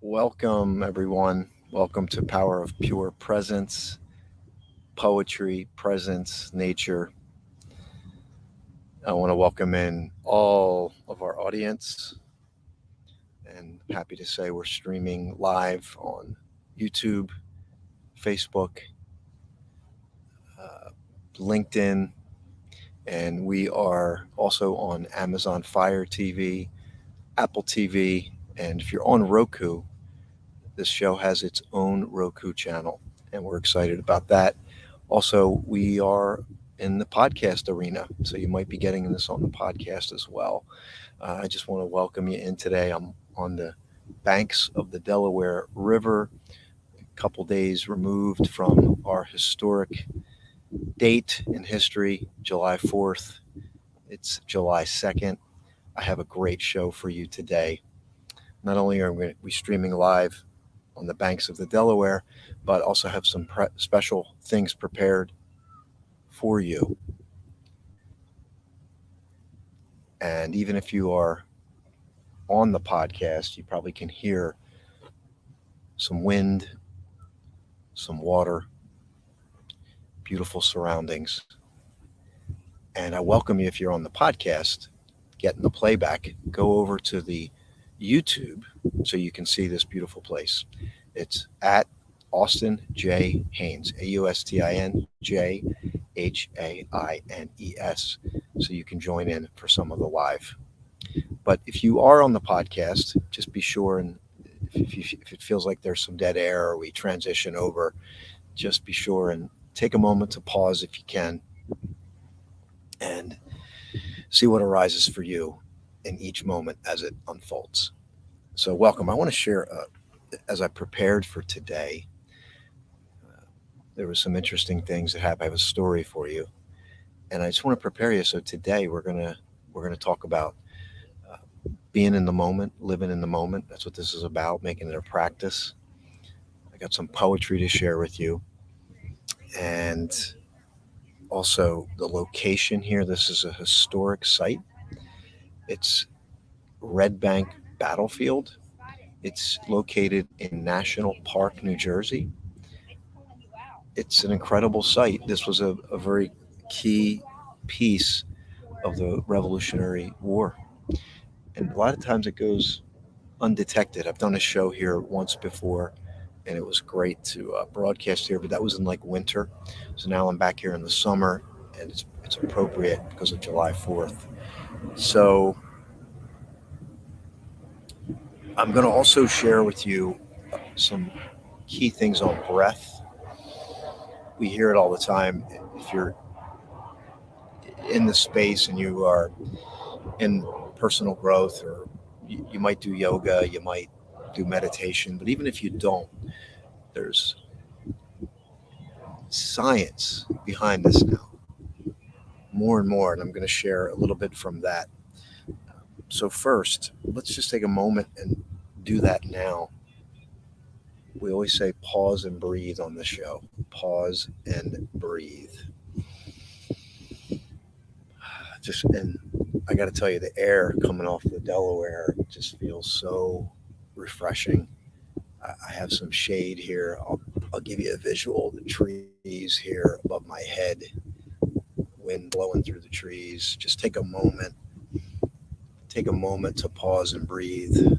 Welcome, everyone. Welcome to Power of Pure Presence, Poetry, Presence, Nature. I want to welcome in all of our audience and happy to say we're streaming live on YouTube, Facebook, uh, LinkedIn, and we are also on Amazon Fire TV, Apple TV, and if you're on Roku, this show has its own Roku channel, and we're excited about that. Also, we are in the podcast arena, so you might be getting this on the podcast as well. I just want to welcome you in today. I'm on the banks of the Delaware River, a couple days removed from our historic date in history, July 4th. It's July 2nd. I have a great show for you today. Not only are we streaming live on the banks of the Delaware, but also have some special things prepared for you. And even if you are on the podcast, you probably can hear some wind, some water, beautiful surroundings. And I welcome you if you're on the podcast, getting the playback, go over to the YouTube so you can see this beautiful place. It's at Austin J. Haynes, AustinJHaines. So you can join in for some of the live. But if you are on the podcast, just be sure and if it feels like there's some dead air or we transition over, just be sure and take a moment to pause if you can and see what arises for you in each moment as it unfolds. So, welcome. I want to share, as I prepared for today, there was some interesting things that happened. I have a story for you, and I just want to prepare you. So today we're gonna talk about uh, being in the moment, living in the moment. That's what this is about, making it a practice. I got some poetry to share with you, and also the location here. This is a historic site. It's Red Bank Battlefield. It's located in National Park, New Jersey. It's an incredible site. This was a very key piece of the Revolutionary War. And a lot of times it goes undetected. I've done a show here once before, and it was great to broadcast here, but that was in like winter. So now I'm back here in the summer, and it's appropriate because of July 4th. So I'm going to also share with you some key things on breath. We hear it all the time. If you're in the space and you are in personal growth, or you might do yoga, you might do meditation, but even if you don't, there's science behind this now, more and more, and I'm going to share a little bit from that. So, first, let's just take a moment and do that now. We always say pause and breathe on the show. Pause and breathe. And I got to tell you, the air coming off the Delaware just feels so refreshing. I have some shade here. I'll give you a visual. The trees here above my head, wind blowing through the trees. Just take a moment. Take a moment to pause and breathe.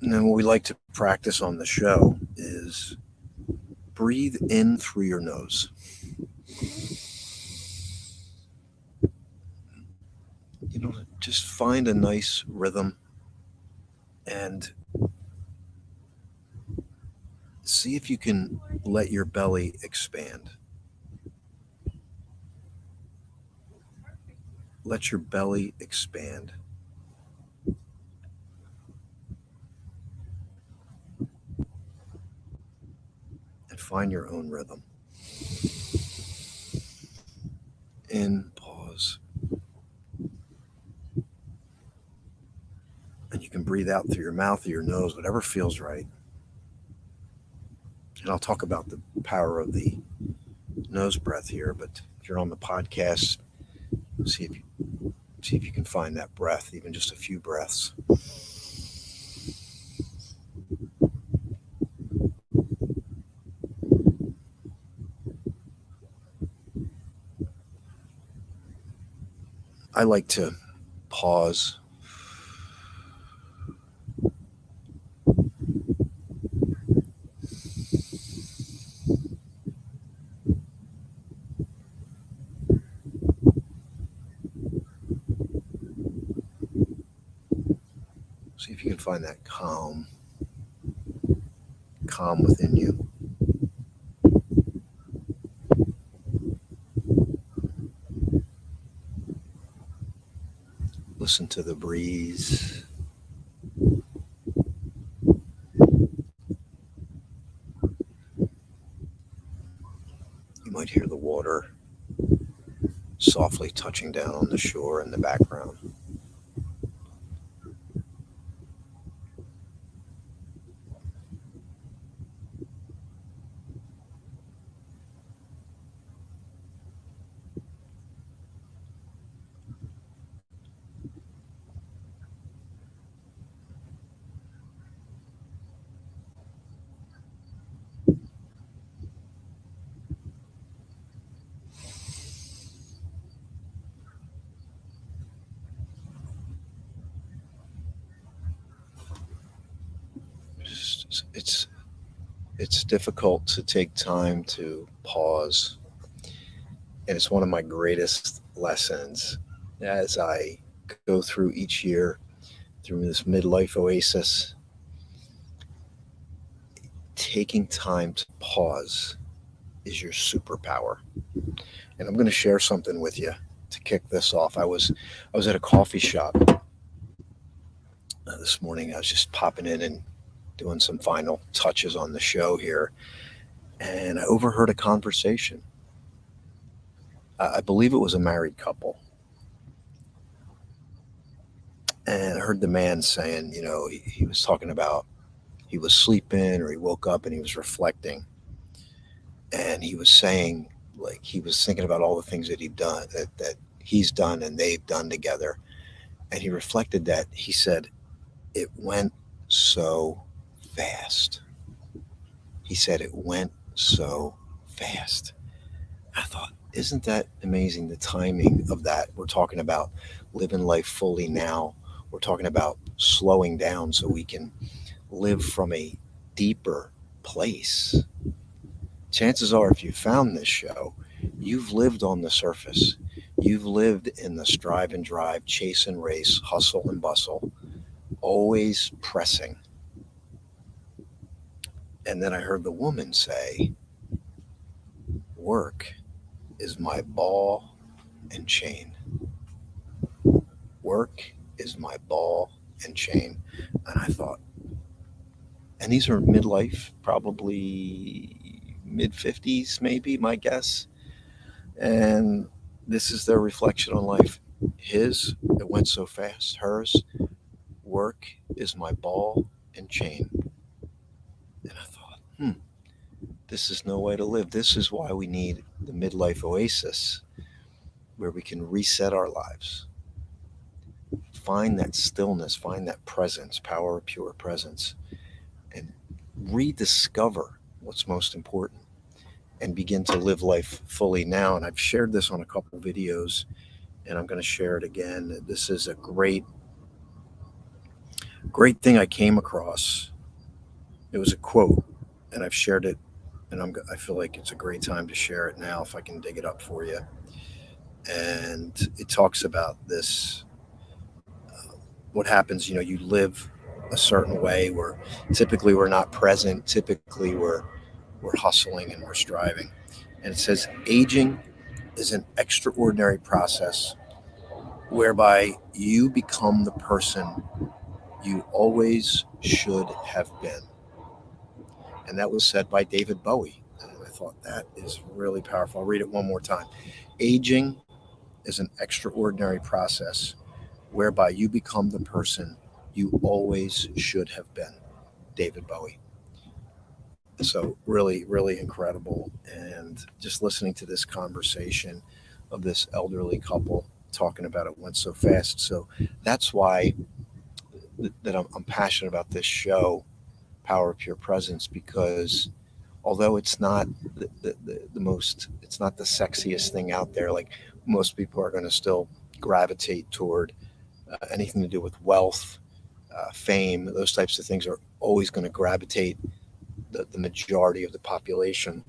And then what we like to practice on the show is breathe in through your nose. Just find a nice rhythm and see if you can let your belly expand. Let your belly expand and find your own rhythm. In, pause. And you can breathe out through your mouth or your nose, whatever feels right. And I'll talk about the power of the nose breath here, but if you're on the podcast, see if you see if you can find that breath, even just a few breaths. I like to pause, see if you can find that calm within you. Listen to the breeze. You might hear the water softly touching down on the shore in the background. It's it's difficult to take time to pause, and it's one of my greatest lessons as I go through each year through this midlife oasis. Taking time to pause is your superpower. And I'm going to share something with you to kick this off. I was at a coffee shop this morning. I was just popping in and doing some final touches on the show here, and I overheard a conversation. I believe it was a married couple, and I heard the man saying, he was talking about he was sleeping or he woke up and he was reflecting, and he was saying like he was thinking about all the things that that he's done and they've done together, and he reflected that he said it went so fast. He said it went so fast. I thought, isn't that amazing? The timing of that. We're talking about living life fully now. We're talking about slowing down so we can live from a deeper place. Chances are, if you found this show, you've lived on the surface. You've lived in the strive and drive, chase and race, hustle and bustle, always pressing. And then I heard the woman say, work is my ball and chain. Work is my ball and chain. And I thought, and these are midlife, probably mid 50s, maybe, my guess. And this is their reflection on life. His, it went so fast. Hers, work is my ball and chain. And I thought, this is no way to live. This is why we need the midlife oasis where we can reset our lives, find that stillness, find that presence, power of pure presence, and rediscover what's most important and begin to live life fully now. And I've shared this on a couple of videos, and I'm going to share it again. This is a great thing I came across. It was a quote, and I've shared it, and I feel like it's a great time to share it now if I can dig it up for you. And it talks about this, what happens, you live a certain way where typically we're not present, typically we're hustling and we're striving. And it says aging is an extraordinary process whereby you become the person you always should have been. And that was said by David Bowie. And I thought that is really powerful. I'll read it one more time. Aging is an extraordinary process whereby you become the person you always should have been. David Bowie. So really, really incredible. And just listening to this conversation of this elderly couple talking about it went so fast. So that's why that I'm passionate about this show, Power of Pure Presence, because although it's not the most, it's not the sexiest thing out there, like most people are going to still gravitate toward anything to do with wealth, fame, those types of things are always going to gravitate the majority of the population.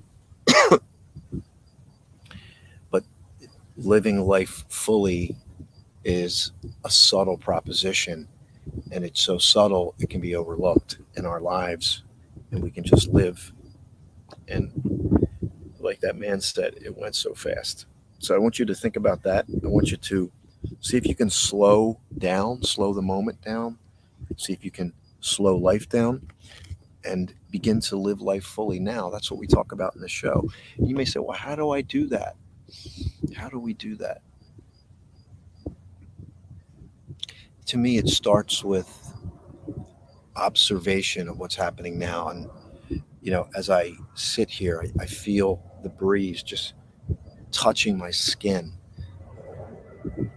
But living life fully is a subtle proposition, and it's so subtle it can be overlooked in our lives, and we can just live. And like that man said, it went so fast. So I want you to think about that. I want you to see if you can slow down, slow the moment down, see if you can slow life down and begin to live life fully now. That's what we talk about in the show. You may say, well, how do I do that? How do we do that? To me, it starts with observation of what's happening now. And, as I sit here, I feel the breeze just touching my skin,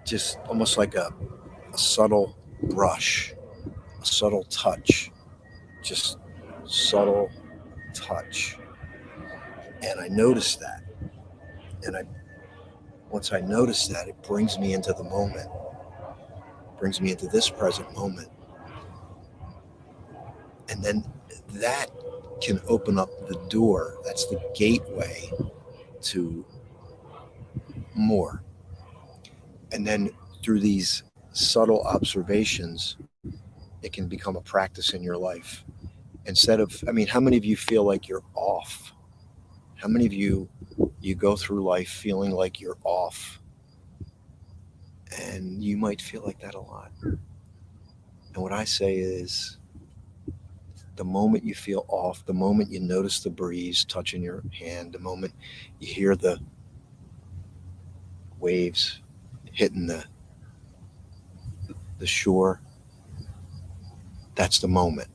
just almost like a subtle brush, a subtle touch, just subtle touch. And I notice that. And once I notice that, it brings me into the moment, brings me into this present moment. And then that can open up the door. That's the gateway to more. And then through these subtle observations, it can become a practice in your life. Instead of, I mean, how many of you feel like you're off? How many of you go through life feeling like you're off? And you might feel like that a lot. And what I say is, the moment you feel off, the moment you notice the breeze touching your hand, the moment you hear the waves hitting the shore, that's the moment.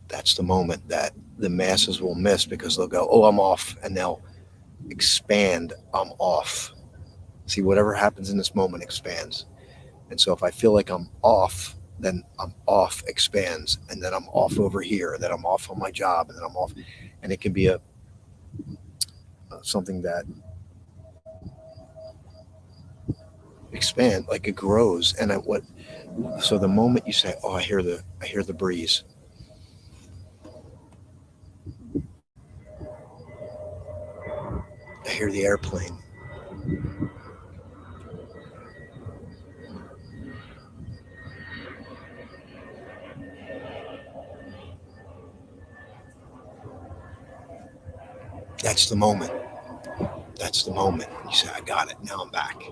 That's the moment that the masses will miss because they'll go, oh, I'm off. And they'll expand, I'm off. See, whatever happens in this moment expands. And so if I feel like I'm off, then I'm off expands. And then I'm off over here. And then I'm off on my job. And then I'm off. And it can be a something that expand, like it grows. And so the moment you say, oh, I hear the breeze, I hear the airplane, that's the moment. That's the moment. You say, I got it. Now I'm back.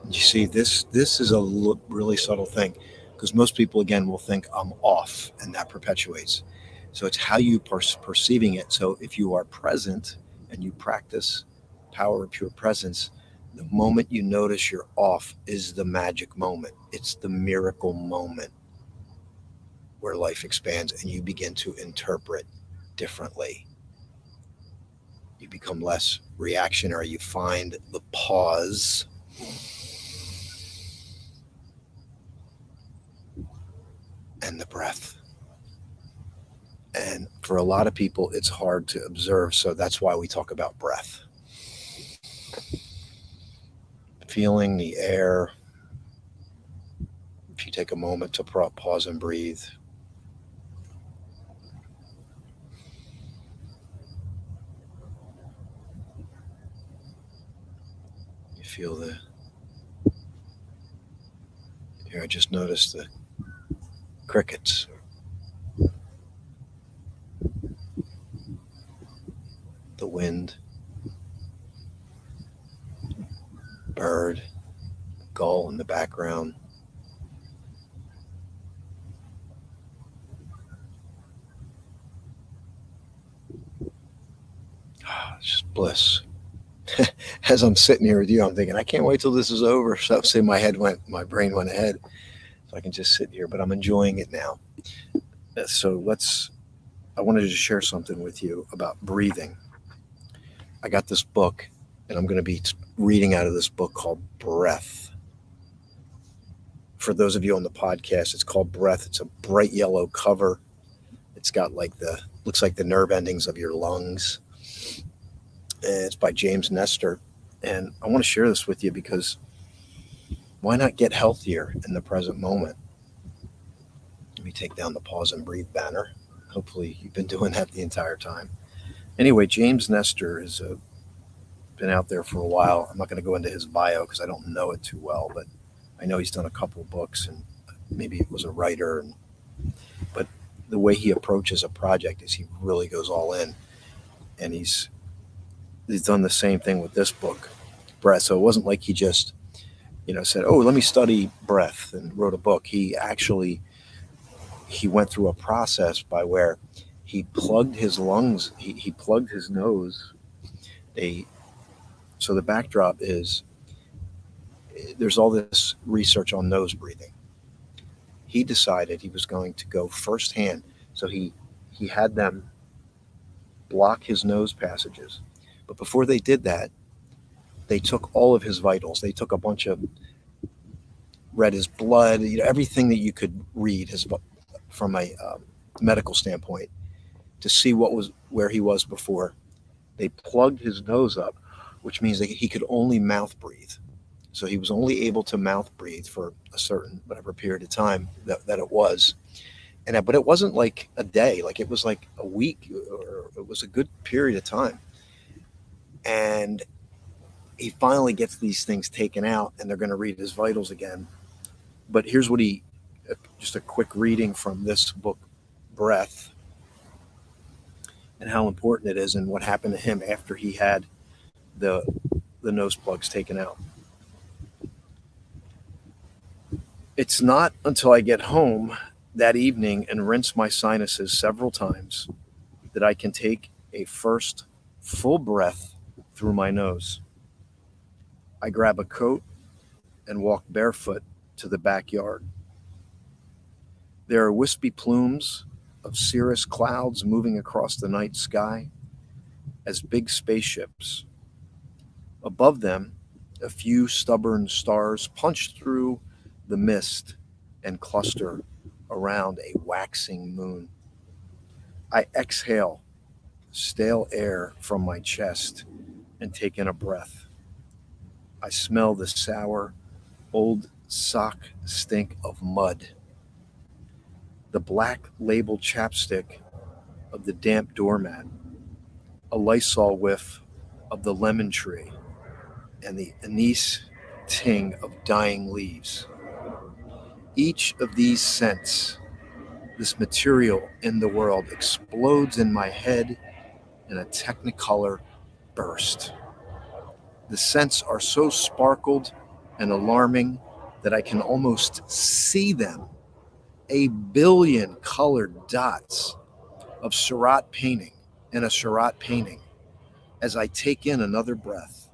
And you see, this is a really subtle thing, because most people again will think I'm off, and that perpetuates. So it's how you perceiving it. So if you are present and you practice power of pure presence, the moment you notice you're off is the magic moment. It's the miracle moment where life expands and you begin to interpret differently. You become less reactionary. You find the pause and the breath. And for a lot of people, it's hard to observe. So that's why we talk about breath. Feeling the air. If you take a moment to pause and breathe, you feel here, I just noticed the crickets, the wind, bird, gull in the background. It's just bliss. As I'm sitting here with you, I'm thinking, I can't wait till this is over. So say my brain went ahead, so I can just sit here. But I'm enjoying it now. So I wanted to share something with you about breathing. I got this book, and I'm going to be reading out of this book called Breath. For those of you on the podcast, it's called Breath. It's a bright yellow cover. It's got looks like the nerve endings of your lungs. And it's by James Nestor. And I want to share this with you because why not get healthier in the present moment? Let me take down the pause and breathe banner. Hopefully you've been doing that the entire time. Anyway, James Nestor has been out there for a while. I'm not going to go into his bio because I don't know it too well, but I know he's done a couple of books and maybe it was a writer. But the way he approaches a project is he really goes all in. And he's done the same thing with this book, Breath. So it wasn't like he just, said, "Oh, let me study breath," and wrote a book. He went through a process by where he plugged his lungs, he plugged his nose. So the backdrop is there's all this research on nose breathing. He decided he was going to go firsthand. So he had them block his nose passages. But before they did that, they took all of his vitals. They took a bunch of, read his blood, everything that you could read from a medical standpoint to see where he was before. They plugged his nose up, which means that he could only mouth breathe. So he was only able to mouth breathe for a certain whatever period of time that it was. But it wasn't like a day, like it was like a week, or it was a good period of time. And he finally gets these things taken out, and they're going to read his vitals again. But here's what just a quick reading from this book, Breath, and how important it is and what happened to him after he had the nose plugs taken out. It's not until I get home that evening and rinse my sinuses several times that I can take a first full breath through my nose. I grab a coat and walk barefoot to the backyard. There are wispy plumes of cirrus clouds moving across the night sky as big spaceships. Above them, a few stubborn stars punch through the mist and cluster around a waxing moon. I exhale stale air from my chest and take in a breath. I smell the sour, old sock stink of mud, the black labeled chapstick of the damp doormat, a Lysol whiff of the lemon tree, and the anise ting of dying leaves. Each of these scents, this material in the world, explodes in my head in a technicolor burst. The scents are so sparkled and alarming that I can almost see them, a billion colored dots of Seurat painting in a Seurat painting. As I take in another breath,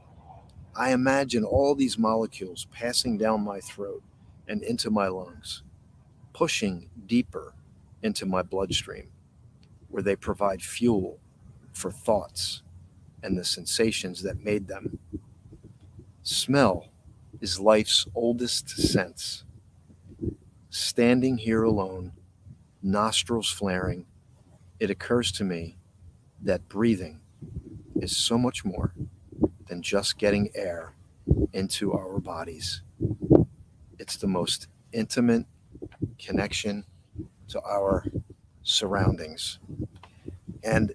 I imagine all these molecules passing down my throat and into my lungs, pushing deeper into my bloodstream, where they provide fuel for thoughts and the sensations that made them. Smell is life's oldest sense. Standing here alone, nostrils flaring, it occurs to me that breathing is so much more than just getting air into our bodies. It's the most intimate connection to our surroundings. And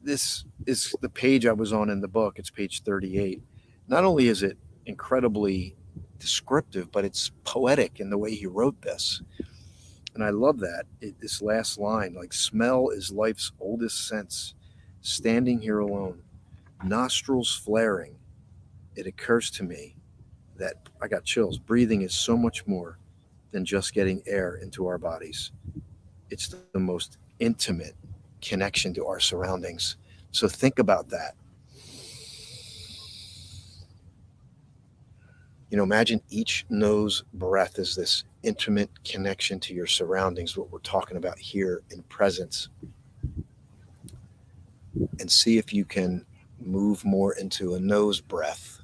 this is the page I was on in the book. It's page 38. Not only is it incredibly descriptive, but it's poetic in the way he wrote this. And I love that. This last line, like, smell is life's oldest sense. Standing here alone, nostrils flaring, it occurs to me that, I got chills, breathing is so much more than just getting air into our bodies. It's the most intimate connection to our surroundings. So think about that. Imagine each nose breath is this intimate connection to your surroundings, what we're talking about here in presence. and see if you can move more into a nose breath.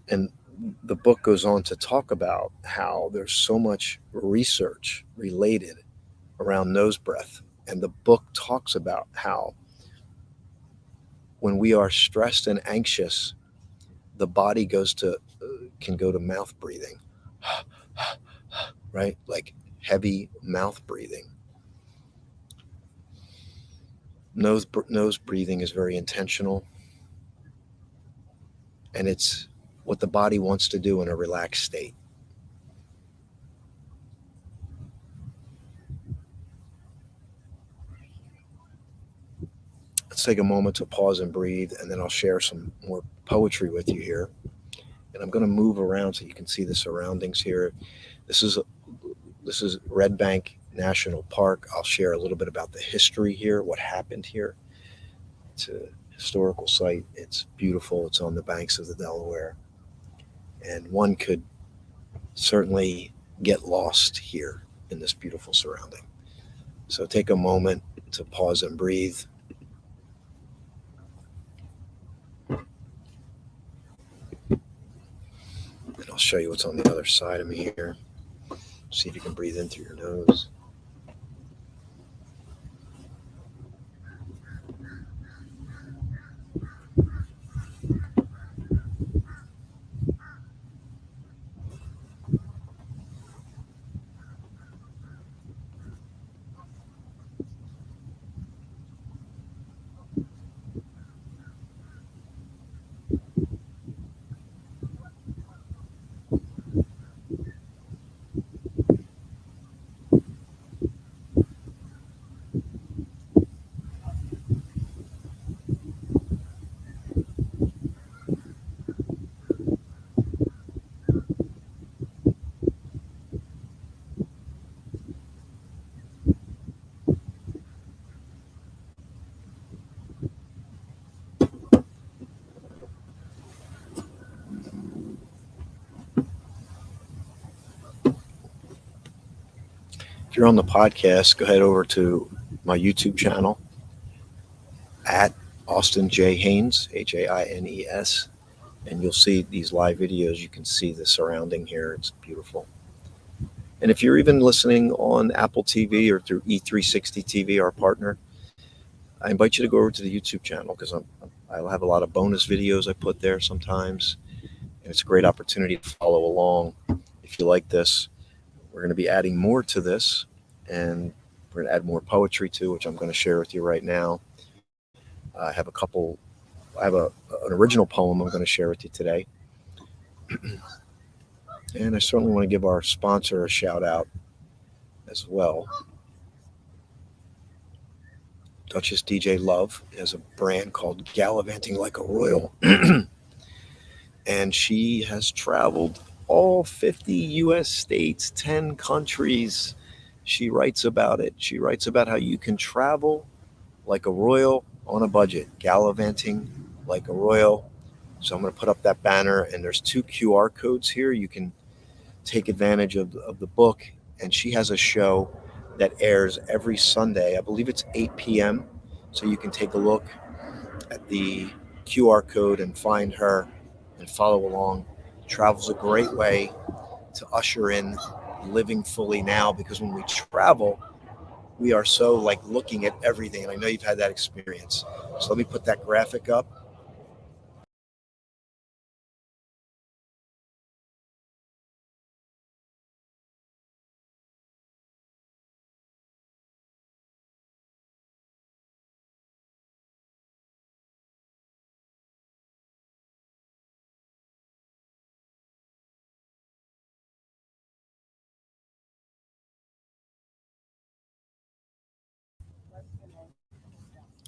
And the book goes on to talk about how there's so much research related around nose breath. And the book talks about how when we are stressed and anxious, the body can go to mouth breathing, right? Like heavy mouth breathing. Nose breathing is very intentional, and it's what the body wants to do in a relaxed state. Let's take a moment to pause and breathe, and then I'll share some more poetry with you here. And I'm going to move around so you can see the surroundings here. This is this is Red Bank National Park. I'll share a little bit about the history here, what happened here. It's a historical site. It's beautiful. It's on the banks of the Delaware, and one could certainly get lost here in this beautiful surrounding. So take a moment to pause and breathe. And I'll show you what's on the other side of me here. See if you can breathe in through your nose. If you're on the podcast, go head over to my YouTube channel at Austin J. Haynes, Haines, and you'll see these live videos. You can see the surrounding here. It's beautiful. And if you're even listening on Apple TV or through E360 TV, our partner, I invite you to go over to the YouTube channel because I'll have a lot of bonus videos I put there sometimes. And it's a great opportunity to follow along. If you like this, we're going to be adding more to this, and we're going to add more poetry too, which I'm going to share with you right now. I have a couple. I have an original poem I'm going to share with you today, and I certainly want to give our sponsor a shout out as well. Duchess DJ Love has a brand called Gallivanting Like a Royal, and she has traveled all 50 U.S. states, 10 countries. She writes about it. She writes about how you can travel like a royal on a budget, gallivanting like a royal. So I'm going to put up that banner, and there's 2 QR codes here. You can take advantage of the book, and she has a show that airs every Sunday. I believe it's 8 p.m. So you can take a look at the QR code and find her and follow along. Travel's a great way to usher in living fully now, because when we travel, we are so like looking at everything. And I know you've had that experience. So let me put that graphic up.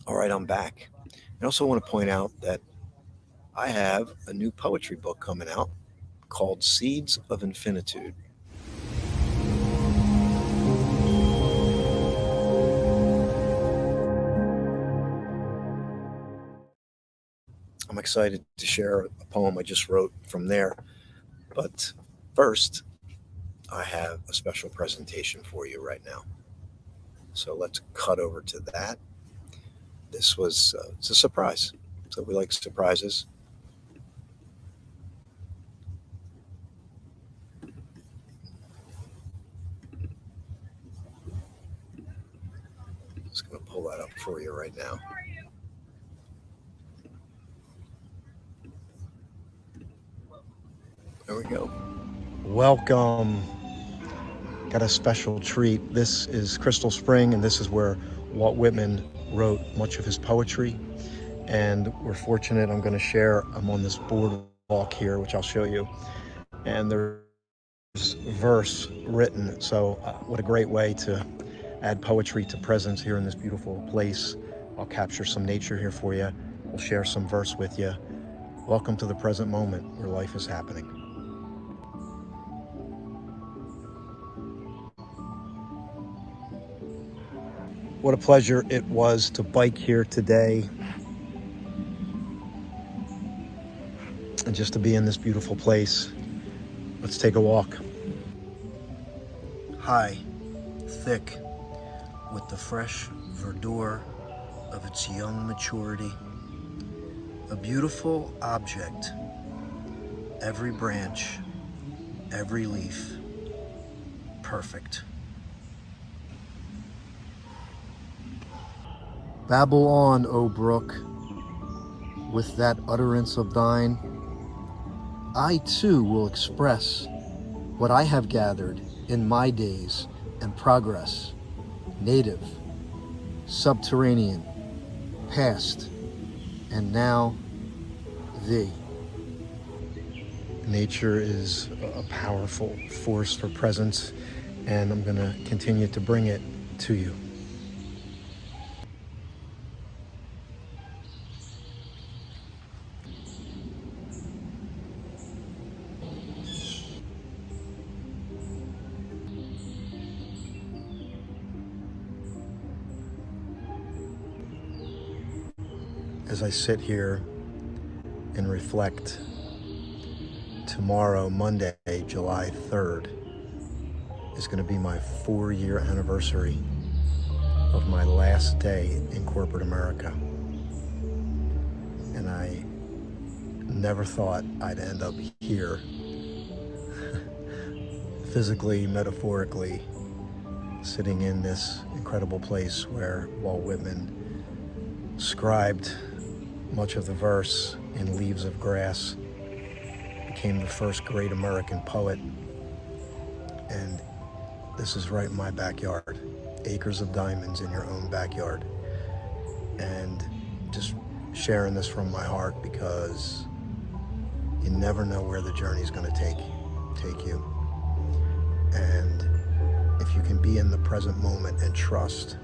All right, I'm back. I also want to point out that I have a new poetry book coming out called Seeds of Infinitude. I'm excited to share a poem I just wrote from there. But first, I have a special presentation for you right now. So let's cut over to that. This was it's a surprise. So we like surprises. Just going to pull that up for you right now. There we go. Welcome. Got a special treat. This is Crystal Spring, and this is where Walt Whitman wrote much of his poetry. And we're fortunate, I'm going to share, I'm on this boardwalk here, which I'll show you. And there's verse written. So what a great way to add poetry to presence here in this beautiful place. I'll capture some nature here for you. We'll share some verse with you. Welcome to the present moment where life is happening. What a pleasure it was to bike here today and just to be in this beautiful place. Let's take a walk. High, thick, with the fresh verdure of its young maturity, a beautiful object, every branch, every leaf, perfect. Babble on, O brook, with that utterance of thine. I too will express what I have gathered in my days and progress, native, subterranean, past, and now thee. Nature is a powerful force for presence, and I'm going to continue to bring it to you. As I sit here and reflect, tomorrow, Monday, July 3rd, is going to be my 4-year anniversary of my last day in corporate America. And I never thought I'd end up here, physically, metaphorically, sitting in this incredible place where Walt Whitman scribed much of the verse in Leaves of Grass, became the first great American poet. And this is right in my backyard. Acres of diamonds in your own backyard. And just sharing this from my heart, because you never know where the journey is going to take you. And if you can be in the present moment and trust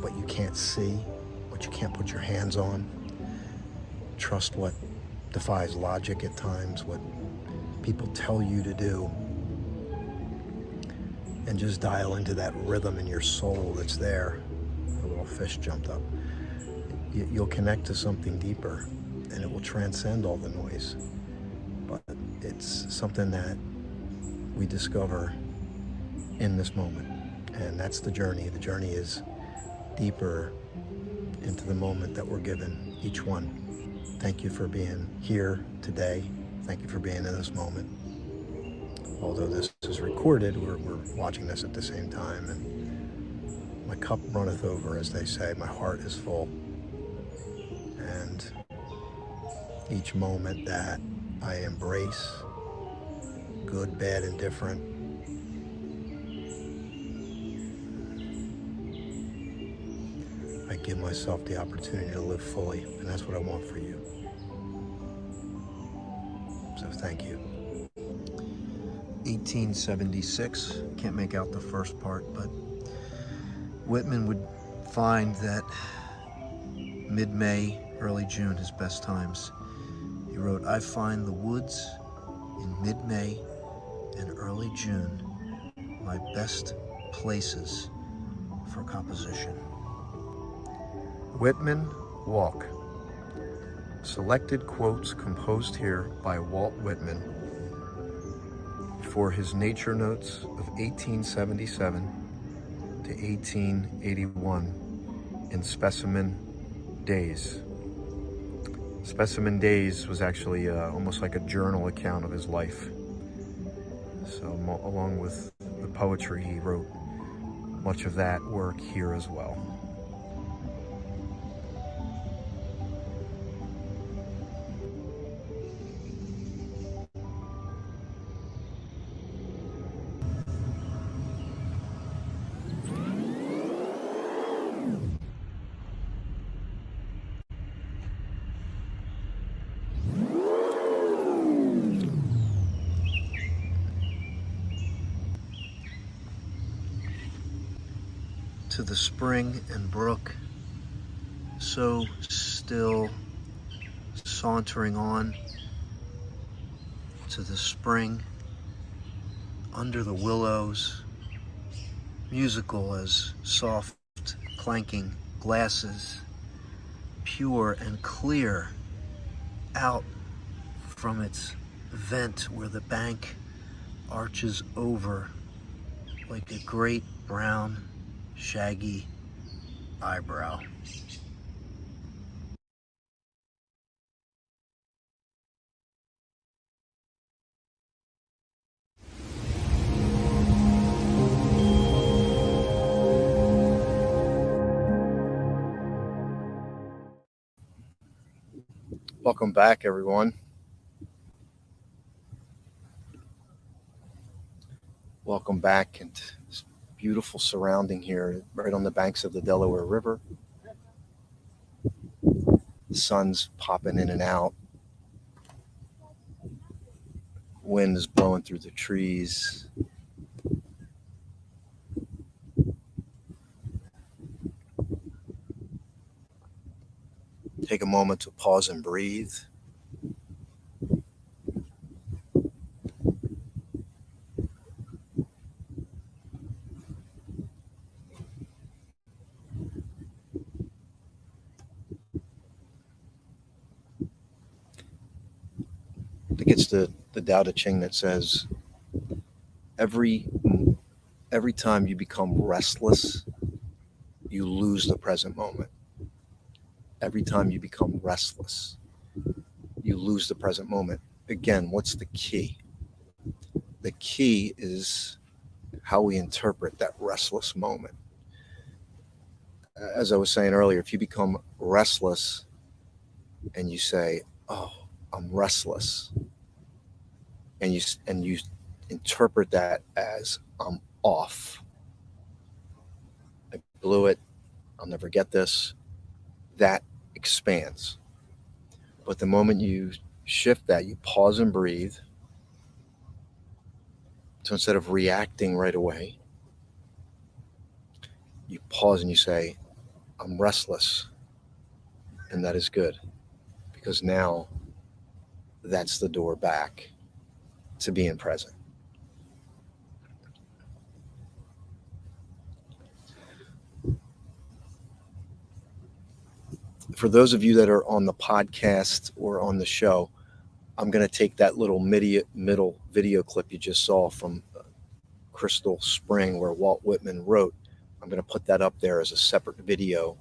what you can't see, what you can't put your hands on, trust what defies logic at times, what people tell you to do, and just dial into that rhythm in your soul that's there. A little fish jumped up. You'll connect to something deeper, and it will transcend all the noise. But it's something that we discover in this moment, and that's the journey. The journey is deeper into the moment that we're given, each one. Thank you for being here today. Thank you for being in this moment. Although this is recorded, we're watching this at the same time, and my cup runneth over, as they say. My heart is full. And each moment that I embrace, good, bad, and different, I give myself the opportunity to live fully, and that's what I want for you. So thank you. 1876, can't make out the first part, but Whitman would find that mid-May, early June, his best times. He wrote, I find the woods in mid-May and early June my best places for composition. Whitman Walk. Selected quotes composed here by Walt Whitman for his nature notes of 1877 to 1881 in Specimen Days. Specimen Days was actually almost like a journal account of his life. So along with the poetry, he wrote much of that work here as well. To the spring and brook, so still, sauntering on, to the spring, under the willows, musical as soft clanking glasses, pure and clear, out from its vent where the bank arches over like a great brown, shaggy eyebrow. Welcome back, everyone. Welcome back, and this beautiful surrounding here, right on the banks of the Delaware River. The sun's popping in and out. Wind is blowing through the trees. Take a moment to pause and breathe. I think it's the Tao Te Ching that says every time you become restless, you lose the present moment. Every time you become restless, you lose the present moment. Again, what's the key? The key is how we interpret that restless moment. As I was saying earlier, if you become restless and you say, "Oh, I'm restless," and you interpret that as "I'm off," I blew it, I'll never get this, that expands. But the moment you shift that, you pause and breathe. So instead of reacting right away, you pause and you say, "I'm restless," and that is good, because now that's the door back to being present. For those of you that are on the podcast or on the show, I'm going to take that little middle video clip you just saw from Crystal Spring where Walt Whitman wrote. I'm going to put that up there as a separate video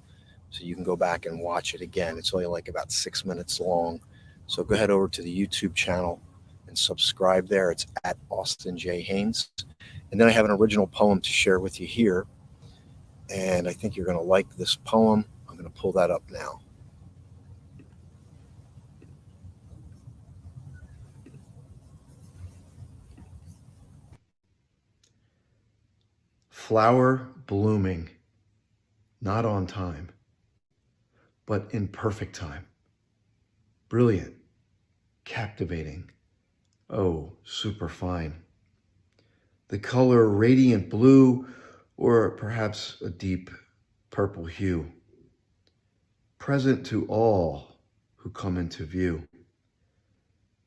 so you can go back and watch it again. It's only like about 6 minutes long. So go ahead over to the YouTube channel and subscribe there. It's at Austin J. Haynes. And then I have an original poem to share with you here. And I think you're going to like this poem. I'm going to pull that up now. Flower blooming, not on time, but in perfect time. Brilliant, captivating, oh, superfine. The color radiant blue, or perhaps a deep purple hue. Present to all who come into view.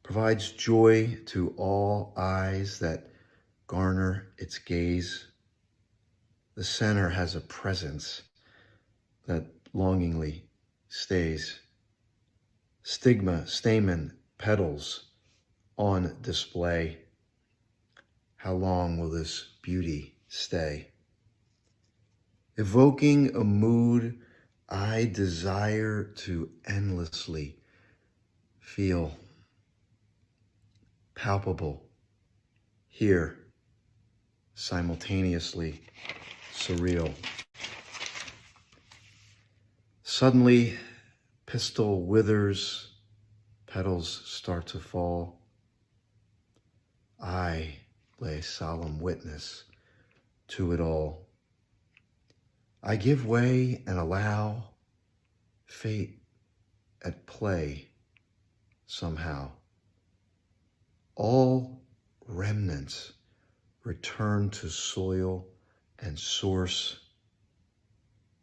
Provides joy to all eyes that garner its gaze. The center has a presence that longingly stays. Stigma, stamen, petals on display. How long will this beauty stay? Evoking a mood I desire to endlessly feel, palpable, here, simultaneously surreal. Suddenly, pistil withers, petals start to fall. I lay solemn witness to it all. I give way and allow fate at play somehow. All remnants return to soil and source,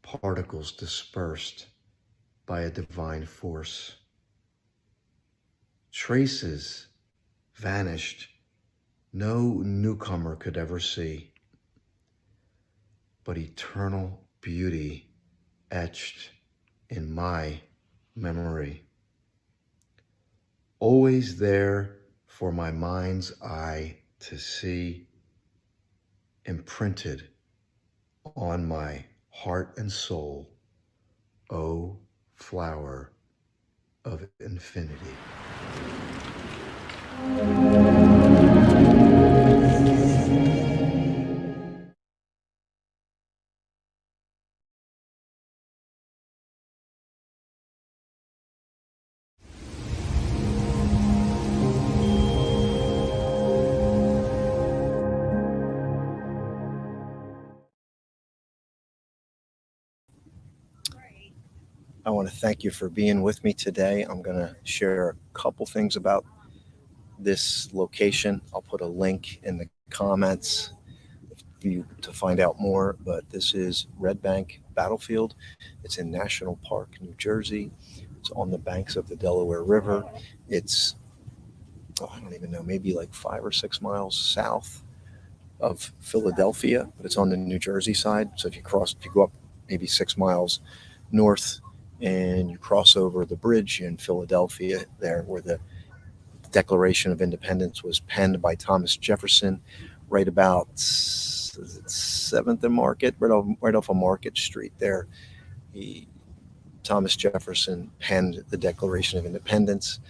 particles dispersed by a divine force. Traces vanished no newcomer could ever see, but eternal beauty etched in my memory. Always there for my mind's eye to see, imprinted on my heart and soul, O flower of infinity. I want to thank you for being with me today. I'm going to share a couple things about this location. I'll put a link in the comments for you to find out more. But this is Red Bank Battlefield. It's in National Park, New Jersey. It's on the banks of the Delaware River. It's, I don't even know, maybe like 5 or 6 miles south of Philadelphia, but it's on the New Jersey side. So if you go up maybe 6 miles north and you cross over the bridge in Philadelphia, there where the Declaration of Independence was penned by Thomas Jefferson, right about 7th and Market, right off of Market Street there. Thomas Jefferson penned the Declaration of Independence,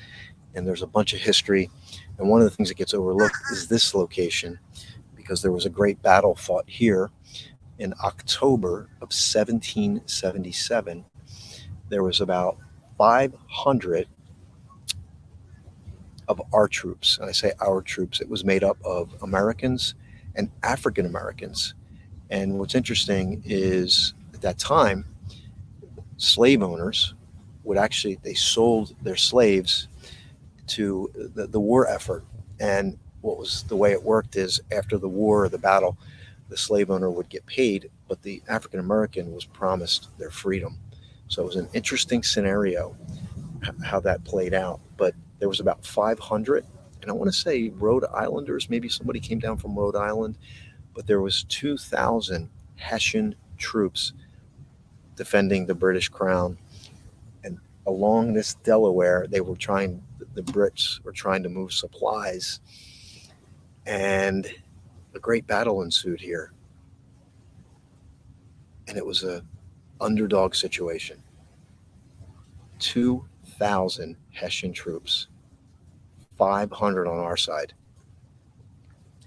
and there's a bunch of history. And one of the things that gets overlooked is this location, because there was a great battle fought here in October of 1777. There was about 500 of our troops. And I say our troops, it was made up of Americans and African Americans. And what's interesting is at that time, slave owners they sold their slaves to the war effort. And the way it worked is after the war or the battle, the slave owner would get paid, but the African American was promised their freedom. So it was an interesting scenario how that played out. But there was about 500, and I want to say Rhode Islanders, maybe somebody came down from Rhode Island, but there was 2,000 Hessian troops defending the British Crown. And along this Delaware, the Brits were trying to move supplies, and a great battle ensued here. And it was a underdog situation. 2,000 Hessian troops, 500 on our side,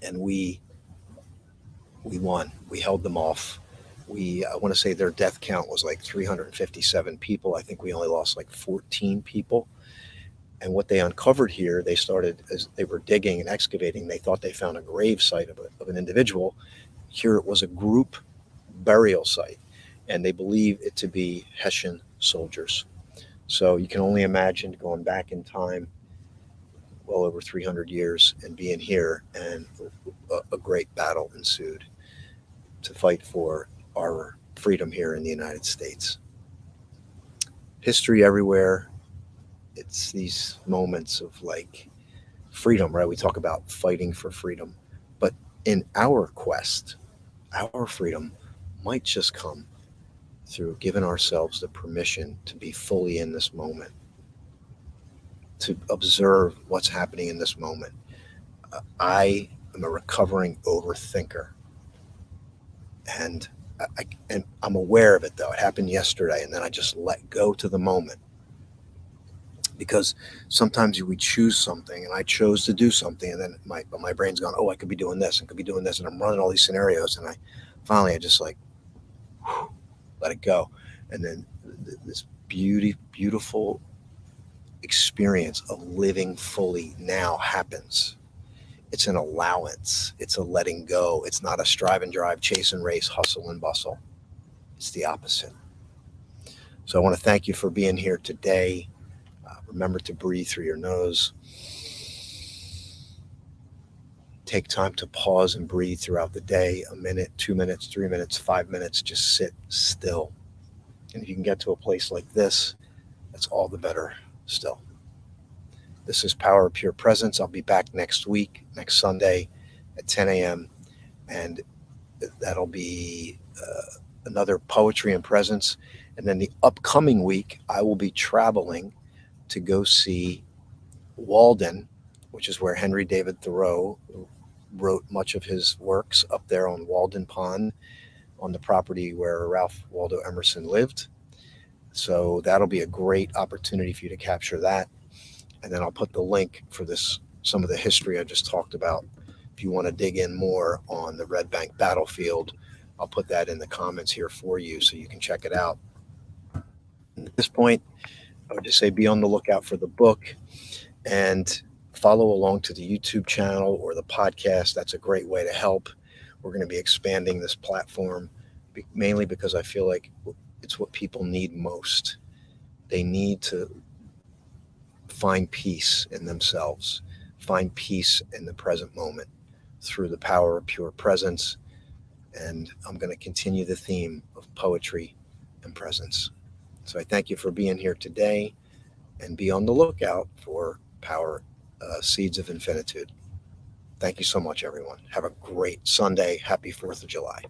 and we won. We held them off. I want to say their death count was like 357 people. I think we only lost like 14 people. And what they uncovered here, they started, as they were digging and excavating, they thought they found a grave site of an individual. Here it was a group burial site, and they believe it to be Hessian soldiers. So you can only imagine going back in time well over 300 years and being here, and a great battle ensued to fight for our freedom here in the United States. History everywhere. It's these moments of like freedom, right? We talk about fighting for freedom, but in our quest, our freedom might just come through giving ourselves the permission to be fully in this moment, to observe what's happening in this moment. I I'm a recovering overthinker. And and I'm aware of it though. It happened yesterday, and then I just let go to the moment, because sometimes we choose something, and I chose to do something, and then my brain's gone, oh, I could be doing this and could be doing this, and I'm running all these scenarios, and I just like let it go, and then this beautiful experience of living fully now happens. It's an allowance. It's a letting go. It's not a strive and drive, chase and race, hustle and bustle. It's the opposite. So I want to thank you for being here today. Remember to breathe through your nose. Take time to pause and breathe throughout the day, a minute, 2 minutes, 3 minutes, 5 minutes. Just sit still. And if you can get to a place like this, that's all the better still. This is Power of Pure Presence. I'll be back next week, next Sunday at 10 a.m. And that'll be another Poetry and Presence. And then the upcoming week, I will be traveling to go see Walden, which is where Henry David Thoreau wrote much of his works, up there on Walden Pond, on the property where Ralph Waldo Emerson lived. So that'll be a great opportunity for you to capture that. And then I'll put the link for some of the history I just talked about. If you want to dig in more on the Red Bank battlefield, I'll put that in the comments here for you so you can check it out. And at this point, I would just say be on the lookout for the book and follow along to the YouTube channel or the podcast. That's a great way to help. We're going to be expanding this platform mainly because I feel like it's what people need most. They need to find peace in themselves, find peace in the present moment through the power of pure presence. And I'm going to continue the theme of poetry and presence. So I thank you for being here today, and be on the lookout for Power Seeds of Infinitude. Thank you so much, everyone. Have a great Sunday. Happy 4th of July.